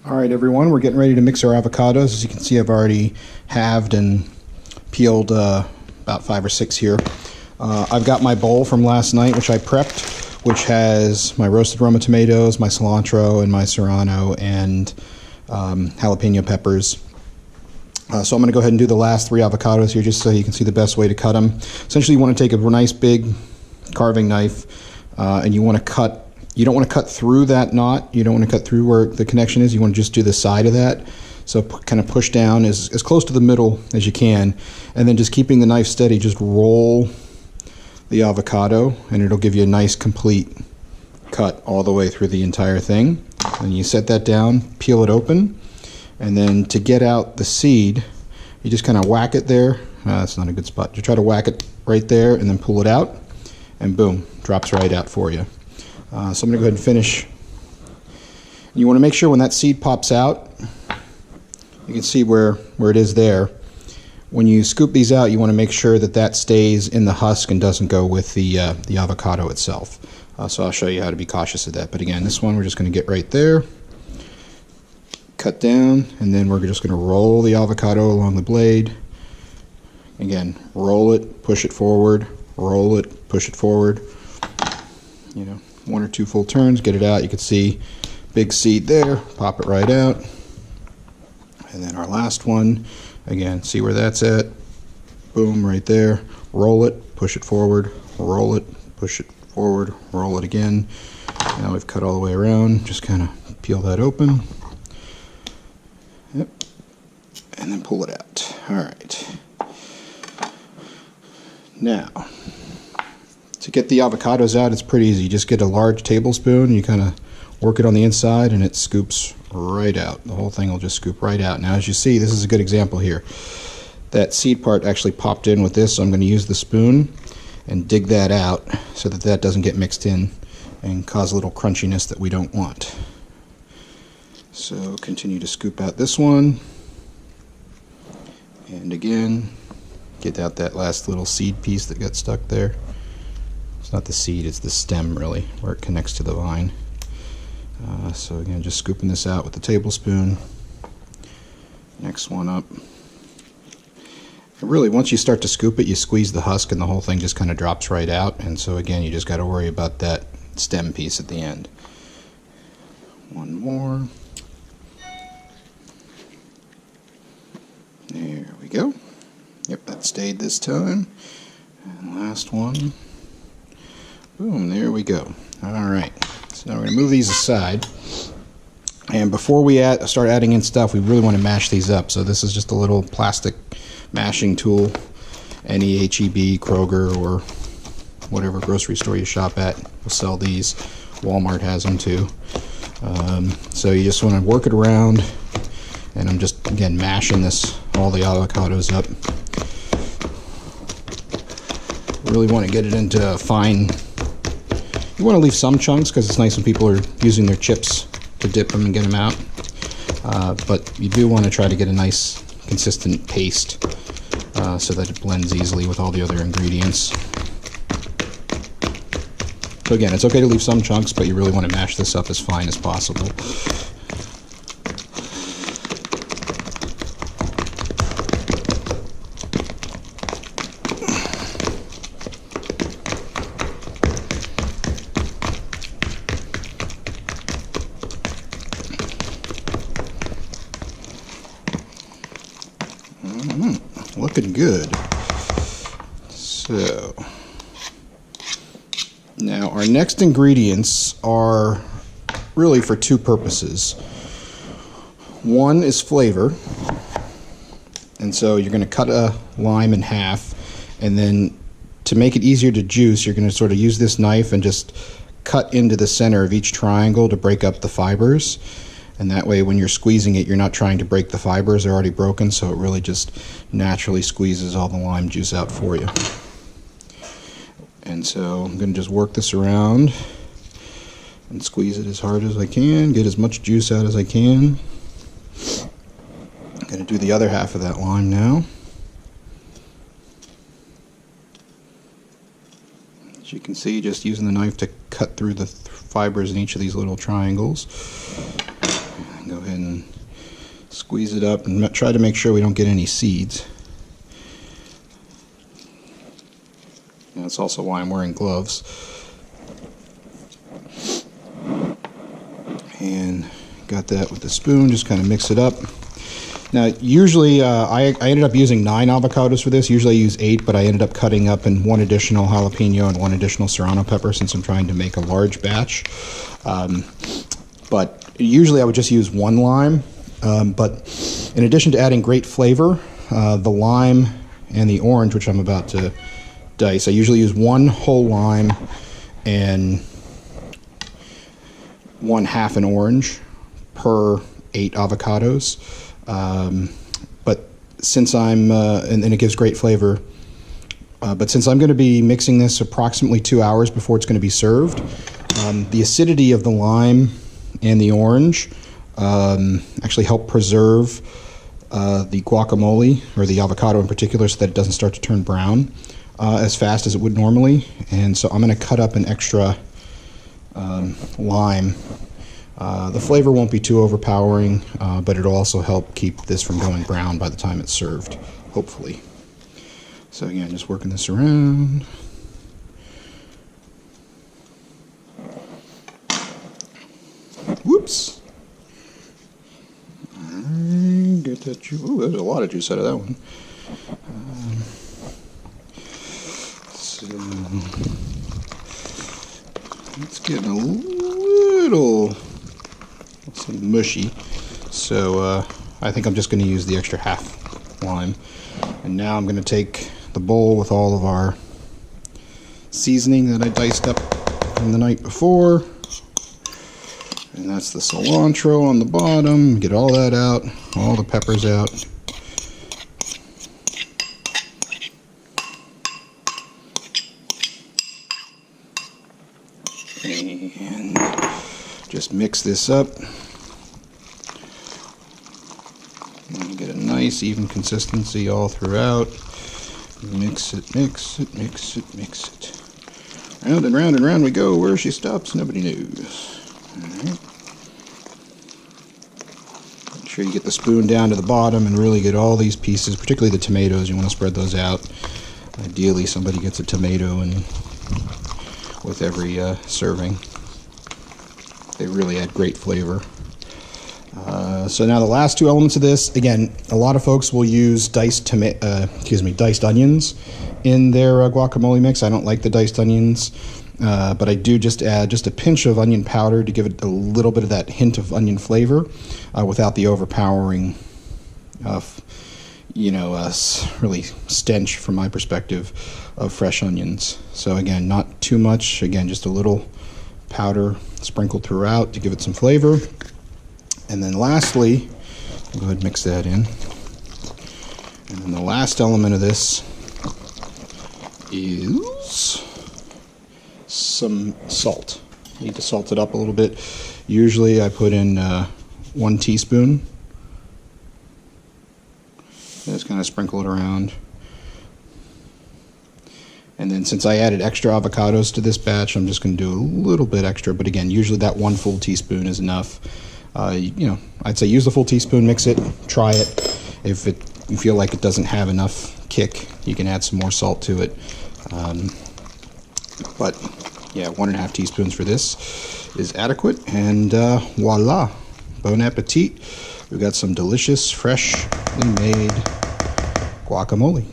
Alright everyone, we're getting ready to mix our avocados. As you can see, I've already halved and peeled about 5 or 6 here. I've got my bowl from last night, which I prepped, which has my roasted Roma tomatoes, my cilantro, and my serrano, and jalapeno peppers. So I'm going to go ahead and do the last 3 avocados here just so you can see the best way to cut them. Essentially, you want to take a nice big carving knife and you want to cut. You don't want to cut through that knot. You don't want to cut through where the connection is. You want to just do the side of that. So kind of push down as close to the middle as you can. And then just keeping the knife steady, just roll the avocado and it'll give you a nice complete cut all the way through the entire thing. And you set that down, peel it open. And then to get out the seed, you just kind of whack it there. That's not a good spot. You try to whack it right there and then pull it out. And boom, drops right out for you. So I'm going to go ahead and finish. You want to make sure when that seed pops out, you can see where it is there. When you scoop these out, you want to make sure that that stays in the husk and doesn't go with the avocado itself. So I'll show you how to be cautious of that. But again, this one we're just going to get right there, cut down, and then we're just going to roll the avocado along the blade. Again, roll it, push it forward, roll it, push it forward. You know, 1 or 2 full turns, get it out. You can see big seed there, pop it right out. And then our last one, again, see where that's at, boom, right there. Roll it, push it forward, roll it, push it forward, roll it again. Now we've cut all the way around, just kind of peel that open. Yep, and then pull it out. All right. Now, to get the avocados out, it's pretty easy. You just get a large tablespoon, you kind of work it on the inside, and it scoops right out. The whole thing will just scoop right out. Now, as you see, this is a good example here. That seed part actually popped in with this, so I'm going to use the spoon and dig that out so that that doesn't get mixed in and cause a little crunchiness that we don't want. So continue to scoop out this one. And again, get out that last little seed piece that got stuck there. It's not the seed, it's the stem really, where it connects to the vine. So again, just scooping this out with the tablespoon. Next one up. And really, once you start to scoop it, you squeeze the husk and the whole thing just kind of drops right out. And so again, you just got to worry about that stem piece at the end. One more. There we go. Yep, that stayed this time. And last one. Boom, there we go. Alright, so now we're going to move these aside. And before we start adding in stuff, we really want to mash these up. So this is just a little plastic mashing tool. Any H-E-B, Kroger, or whatever grocery store you shop at will sell these. Walmart has them too. So you just want to work it around. And I'm just, again, mashing all the avocados up. Really want to get it into fine. You want to leave some chunks because it's nice when people are using their chips to dip them and get them out. But you do want to try to get a nice consistent paste so that it blends easily with all the other ingredients. So again, it's okay to leave some chunks, but you really want to mash this up as fine as possible. Looking good. So now our next ingredients are really for 2 purposes. One is flavor, and so you're going to cut a lime in half, and then to make it easier to juice, you're going to sort of use this knife and just cut into the center of each triangle to break up the fibers. And that way when you're squeezing it, you're not trying to break the fibers. They're already broken, so it really just naturally squeezes all the lime juice out for you. And so I'm going to just work this around and squeeze it as hard as I can, get as much juice out as I can. I'm going to do the other half of that lime now. As you can see, just using the knife to cut through the fibers in each of these little triangles. Go ahead and squeeze it up and try to make sure we don't get any seeds. And that's also why I'm wearing gloves. And got that with the spoon, just kind of mix it up. Now, usually I ended up using 9 avocados for this. Usually I use 8, but I ended up cutting up in 1 additional jalapeno and 1 additional serrano pepper since I'm trying to make a large batch. But usually I would just use 1 lime. But in addition to adding great flavor, the lime and the orange, which I'm about to dice, I usually use 1 whole lime and 1/2 an orange per 8 avocados. But since I'm, and it gives great flavor, but since I'm going to be mixing this approximately 2 hours before it's going to be served, the acidity of the lime and the orange actually help preserve the guacamole, or the avocado in particular, so that it doesn't start to turn brown as fast as it would normally. And so I'm going to cut up an extra lime. The flavor won't be too overpowering, but it'll also help keep this from going brown by the time it's served, hopefully. So again, just working this around. Whoops. Get that juice. Ooh, there's a lot of juice out of that one. So it's getting a little mushy, so I think I'm just going to use the extra 1/2 lime. And now I'm going to take the bowl with all of our seasoning that I diced up from the night before, and that's the cilantro on the bottom. Get all that out, all the peppers out. And just mix this up. And get a nice even consistency all throughout. Mix it, mix it, mix it, mix it. Round and round we go. Where she stops, nobody knows. Alright. Make sure you get the spoon down to the bottom and really get all these pieces, particularly the tomatoes. You want to spread those out. Ideally, somebody gets a tomato and with every serving. They really add great flavor. So now the last 2 elements of this, again, a lot of folks will use diced onions in their guacamole mix. I don't like the diced onions, but I do just add just a pinch of onion powder to give it a little bit of that hint of onion flavor without the overpowering really stench, from my perspective, of fresh onions. So again, not too much. Again, just a little powder sprinkled throughout to give it some flavor. And then lastly, go ahead and mix that in. And then the last element of this is some salt. Need to salt it up a little bit. Usually I put in 1 teaspoon. Just kind of sprinkle it around. And then since I added extra avocados to this batch, I'm just going to do a little bit extra. But again, usually that 1 full teaspoon is enough. I'd say use the full teaspoon, mix it, try it. If you feel like it doesn't have enough kick, you can add some more salt to it. But yeah, 1.5 teaspoons for this is adequate. And voila, bon appetit. We've got some delicious, freshly made guacamole.